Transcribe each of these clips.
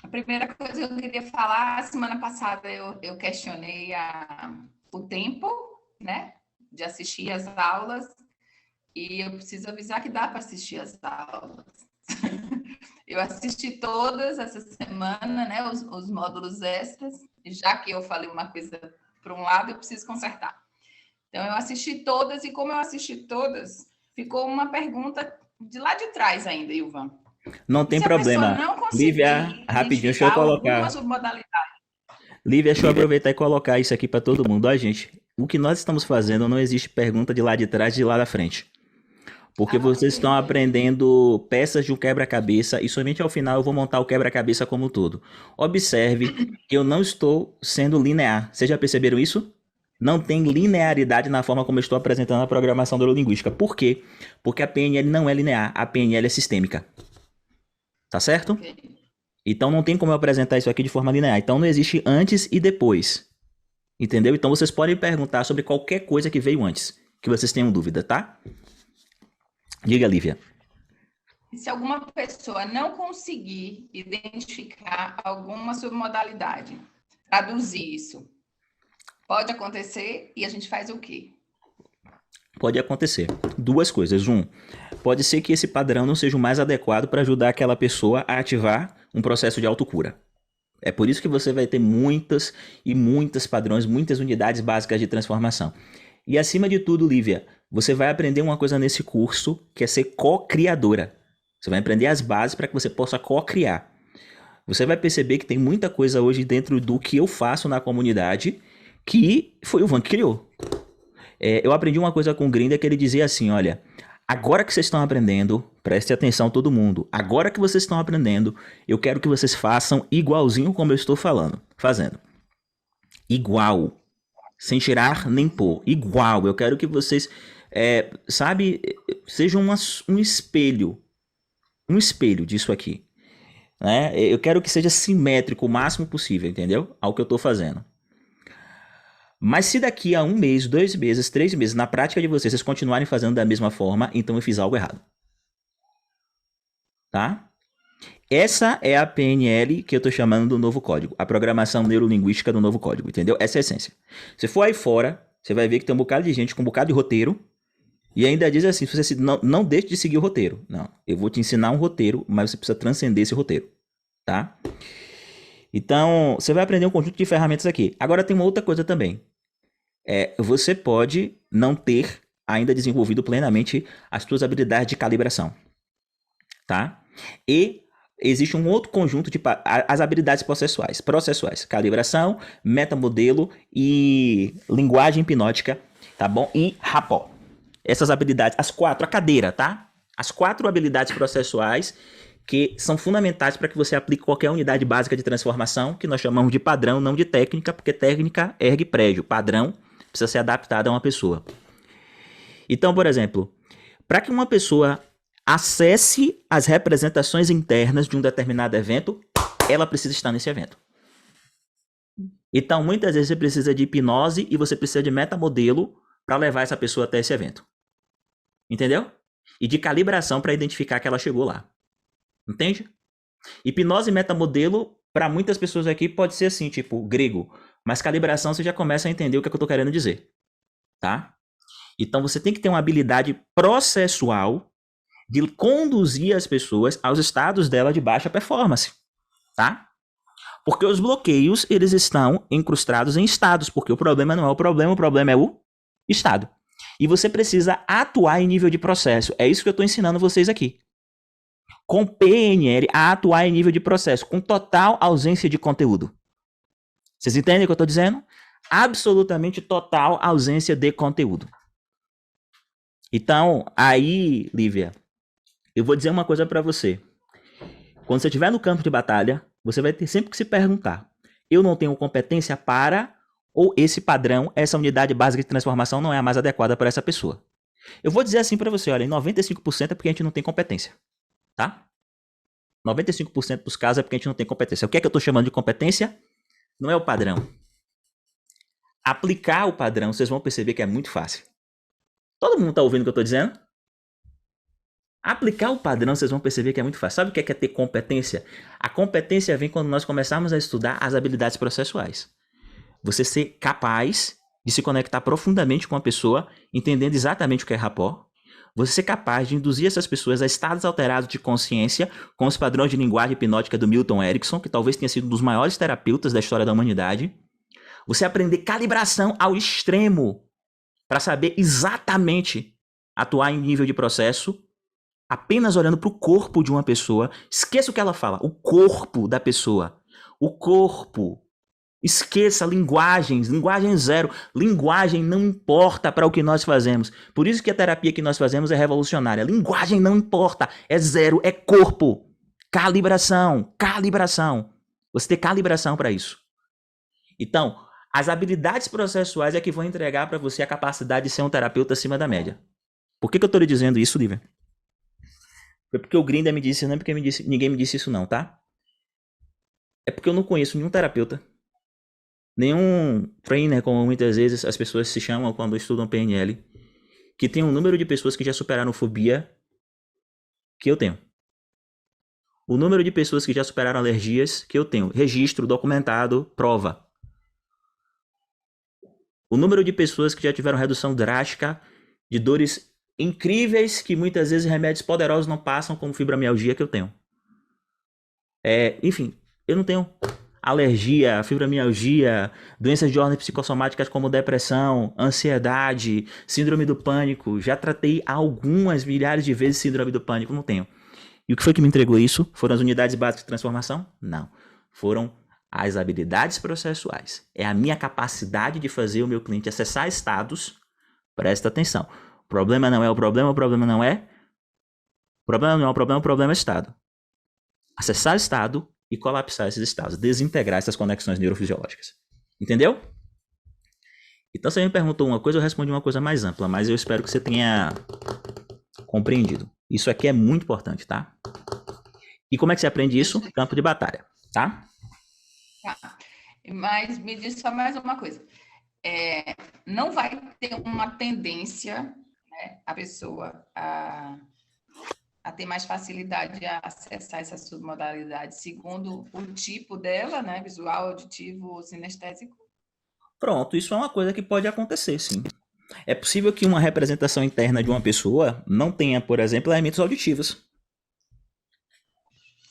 A primeira coisa que eu queria falar, semana passada eu questionei o tempo, né, de assistir as aulas, e eu preciso avisar que dá para assistir as aulas. Eu assisti todas essa semana, né, os módulos extras, e já que eu falei uma coisa para um lado, eu preciso consertar. Então, eu assisti todas, e como eu assisti todas, ficou uma pergunta de lá de trás ainda, Ilvan. Não E tem se a pessoa problema. não conseguir Lívia, rapidinho, deixa eu identificar alguma colocar. submodalidade? Lívia, deixa eu aproveitar e colocar isso aqui para todo mundo. Ó, gente, o que nós estamos fazendo não existe pergunta de lá de trás e de lá da frente. Porque Ah, vocês estão ok. aprendendo peças de um quebra-cabeça e somente ao final eu vou montar o quebra-cabeça como um todo. Observe que eu não estou sendo linear. Vocês já perceberam isso? Não tem linearidade na forma como eu estou apresentando a programação neurolinguística. Por quê? Porque a PNL não é linear, a PNL é sistêmica. Tá certo? Ok. Então não tem como eu apresentar isso aqui de forma linear. Então não existe antes e depois. Entendeu? Então vocês podem perguntar sobre qualquer coisa que veio antes, que vocês tenham dúvida, tá? Diga, Lívia. E se alguma pessoa não conseguir identificar alguma submodalidade, traduzir isso, pode acontecer e a gente faz o quê? Pode acontecer. Duas coisas. Pode ser que esse padrão não seja o mais adequado para ajudar aquela pessoa a ativar um processo de autocura. É por isso que você vai ter muitas e muitas padrões, muitas unidades básicas de transformação. E acima de tudo, Lívia, você vai aprender uma coisa nesse curso que é ser co-criadora. Você vai aprender as bases para que você possa co-criar. Você vai perceber que tem muita coisa hoje dentro do que eu faço na comunidade que foi o Van que criou. Eu aprendi uma coisa com o Grinder que ele dizia assim, olha, agora que vocês estão aprendendo, preste atenção todo mundo, agora que vocês estão aprendendo, eu quero que vocês façam igualzinho como eu estou fazendo. Igual, sem tirar nem pôr, igual, eu quero que vocês, sabe, sejam um espelho disso aqui. Né? Eu quero que seja simétrico o máximo possível, entendeu? Ao que eu estou fazendo. Mas se daqui a um mês, 2 meses, 3 meses, na prática de vocês continuarem fazendo da mesma forma, então eu fiz algo errado. Tá? Essa é a PNL que eu tô chamando do novo código. A programação neurolinguística do novo código, entendeu? Essa é a essência. Se for aí fora, você vai ver que tem um bocado de gente com um bocado de roteiro e ainda diz assim, você não deixe de seguir o roteiro. Não, eu vou te ensinar um roteiro, mas você precisa transcender esse roteiro. Tá? Então, você vai aprender um conjunto de ferramentas aqui. Agora tem uma outra coisa também. Você pode não ter ainda desenvolvido plenamente as suas habilidades de calibração, tá? E existe um outro conjunto de as habilidades processuais, calibração, metamodelo e linguagem hipnótica, tá bom? E rapó. Essas habilidades, as quatro, a cadeira, tá? As 4 habilidades processuais que são fundamentais para que você aplique qualquer unidade básica de transformação, que nós chamamos de padrão, não de técnica, porque técnica ergue prédio, padrão precisa ser adaptado a uma pessoa. Então, por exemplo, para que uma pessoa acesse as representações internas de um determinado evento, ela precisa estar nesse evento. Então, muitas vezes você precisa de hipnose e você precisa de metamodelo para levar essa pessoa até esse evento. Entendeu? E de calibração para identificar que ela chegou lá. Entende? Hipnose e metamodelo, para muitas pessoas aqui, pode ser assim, tipo, grego. Mas calibração você já começa a entender o que eu estou querendo dizer. Tá? Então você tem que ter uma habilidade processual de conduzir as pessoas aos estados dela de baixa performance. Tá? Porque os bloqueios, eles estão incrustados em estados, porque o problema não é o problema é o estado. E você precisa atuar em nível de processo. É isso que eu estou ensinando vocês aqui. Com PNL, a atuar em nível de processo, com total ausência de conteúdo. Vocês entendem o que eu estou dizendo? Absolutamente total ausência de conteúdo. Então, aí, Lívia, eu vou dizer uma coisa para você. Quando você estiver no campo de batalha, você vai ter sempre que se perguntar: eu não tenho competência para, ou esse padrão, essa unidade básica de transformação não é a mais adequada para essa pessoa? Eu vou dizer assim para você, olha, em 95% é porque a gente não tem competência. Tá? 95% dos casos é porque a gente não tem competência. O que é que eu estou chamando de competência? Não é o padrão. Aplicar o padrão, vocês vão perceber que é muito fácil. Todo mundo está ouvindo o que eu estou dizendo? Aplicar o padrão, vocês vão perceber que é muito fácil. Sabe o que é ter competência? A competência vem quando nós começarmos a estudar as habilidades processuais. Você ser capaz de se conectar profundamente com a pessoa, entendendo exatamente o que é rapport. Você ser capaz de induzir essas pessoas a estados alterados de consciência com os padrões de linguagem hipnótica do Milton Erickson, que talvez tenha sido um dos maiores terapeutas da história da humanidade. Você aprender calibração ao extremo para saber exatamente atuar em nível de processo, apenas olhando para o corpo de uma pessoa. Esqueça o que ela fala, o corpo da pessoa. O corpo. Esqueça linguagens, linguagem zero. Linguagem não importa para o que nós fazemos. Por isso que a terapia que nós fazemos é revolucionária. Linguagem não importa, é zero, é corpo. Calibração, calibração. Você tem calibração para isso. Então, as habilidades processuais é que vão entregar para você a capacidade de ser um terapeuta acima da média. Por que eu estou lhe dizendo isso, Lívia? Foi porque o Grinder me disse, não é porque ninguém me disse isso não, tá? É porque eu não conheço nenhum terapeuta, nenhum trainer, como muitas vezes as pessoas se chamam quando estudam PNL, que tem um número de pessoas que já superaram fobia que eu tenho. O número de pessoas que já superaram alergias que eu tenho. Registro, documentado, prova. O número de pessoas que já tiveram redução drástica de dores incríveis que muitas vezes remédios poderosos não passam, como fibromialgia que eu tenho. Enfim, eu não tenho alergia, fibromialgia, doenças de ordem psicossomáticas como depressão, ansiedade, síndrome do pânico. Já tratei algumas milhares de vezes síndrome do pânico, não tenho. E o que foi que me entregou isso? Foram as unidades básicas de transformação? Não. Foram as habilidades processuais. É a minha capacidade de fazer o meu cliente acessar estados. Presta atenção. O problema não é o problema, o problema não é... O problema não é o problema, o problema é o estado. Acessar estado e colapsar esses estados. Desintegrar essas conexões neurofisiológicas. Entendeu? Então, você me perguntou uma coisa, eu respondi uma coisa mais ampla, mas eu espero que você tenha compreendido. Isso aqui é muito importante, tá? E como é que você aprende isso? Campo de batalha, tá? Tá. Mas me diz só mais uma coisa. Não vai ter uma tendência, né, a pessoa a ter mais facilidade a acessar essas submodalidades segundo o tipo dela, né? Visual, auditivo, sinestésico? Pronto, isso é uma coisa que pode acontecer, sim. É possível que uma representação interna de uma pessoa não tenha, por exemplo, elementos auditivos.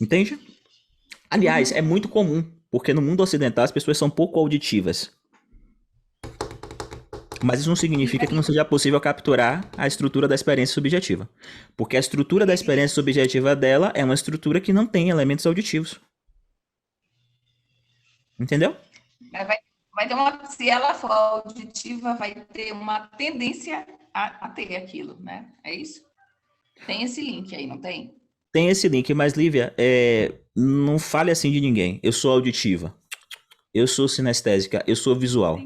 Entende? Aliás, é muito comum, porque no mundo ocidental as pessoas são pouco auditivas. Mas isso não significa que não seja possível capturar a estrutura da experiência subjetiva. Porque a estrutura da experiência subjetiva dela é uma estrutura que não tem elementos auditivos. Entendeu? Vai ter uma, se ela for auditiva, vai ter uma tendência a ter aquilo, né? É isso? Tem esse link aí, não tem? Tem esse link, mas Lívia, não fale assim de ninguém. Eu sou auditiva, eu sou sinestésica, eu sou visual.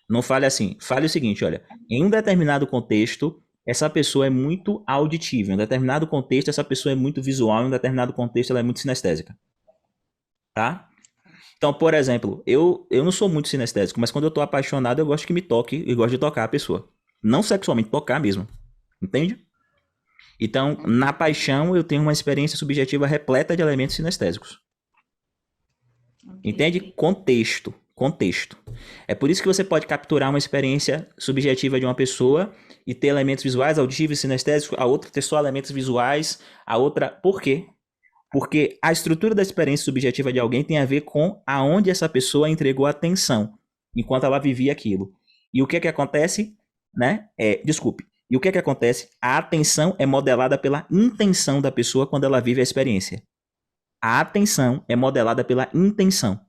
Não fale assim. Fale o seguinte, olha, em um determinado contexto, essa pessoa é muito auditiva. Em um determinado contexto, essa pessoa é muito visual. Em um determinado contexto, ela é muito sinestésica. Tá? Então, por exemplo, eu não sou muito sinestésico, mas quando eu tô apaixonado, eu gosto que me toque e gosto de tocar a pessoa. Não sexualmente, tocar mesmo. Entende? Então, na paixão, eu tenho uma experiência subjetiva repleta de elementos sinestésicos. Entende? Contexto. Contexto. É por isso que você pode capturar uma experiência subjetiva de uma pessoa e ter elementos visuais, auditivos e sinestésicos, a outra ter só elementos visuais, a outra... Por quê? Porque a estrutura da experiência subjetiva de alguém tem a ver com aonde essa pessoa entregou atenção enquanto ela vivia aquilo. E o que é que acontece? Né? Desculpe. E o que é que acontece? A atenção é modelada pela intenção da pessoa quando ela vive a experiência. A atenção é modelada pela intenção.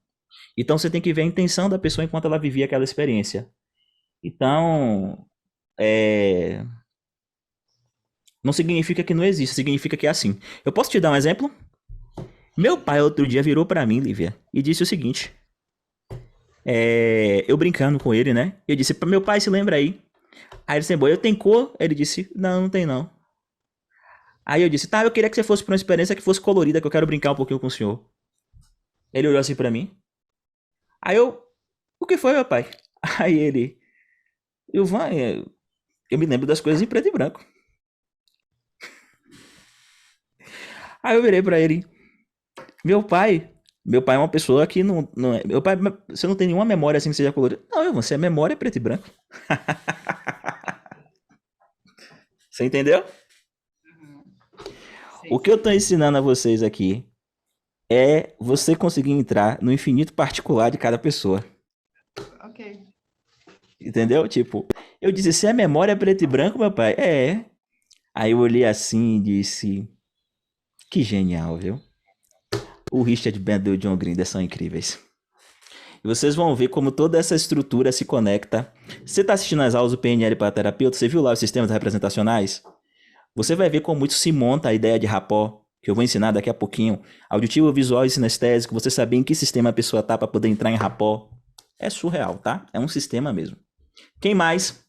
Então você tem que ver a intenção da pessoa enquanto ela vivia aquela experiência. Então, não significa que não existe, significa que é assim. Eu posso te dar um exemplo? Meu pai outro dia virou pra mim, Lívia, e disse o seguinte. Eu brincando com ele, né? Eu disse, meu pai, se lembra aí? Aí ele disse, eu tenho cor? Ele disse, não, não tem não. Aí eu disse, tá, eu queria que você fosse pra uma experiência que fosse colorida, que eu quero brincar um pouquinho com o senhor. Ele olhou assim pra mim. Aí eu, o que foi, meu pai? Aí ele, eu me lembro das coisas em preto e branco. Aí eu virei pra ele, meu pai é uma pessoa que não é, meu pai, você não tem nenhuma memória assim que seja colorida. Não, você é memória preto e branco. Você entendeu? Sei, O que eu tô sei. ensinando a vocês aqui é você conseguir entrar no infinito particular de cada pessoa. Ok. Entendeu? Tipo, eu disse, se é memória preto e branco, meu pai, é. Aí eu olhei assim e disse, que genial, viu? O Richard Bender e o John Grinder são incríveis. E vocês vão ver como toda essa estrutura se conecta. Você está assistindo as aulas do PNL para terapeuta, você viu lá os sistemas representacionais? Você vai ver como isso se monta a ideia de rapó, que eu vou ensinar daqui a pouquinho. Auditivo, visual e sinestésico, você saber em que sistema a pessoa tá para poder entrar em rapó. É surreal, tá? É um sistema mesmo. Quem mais?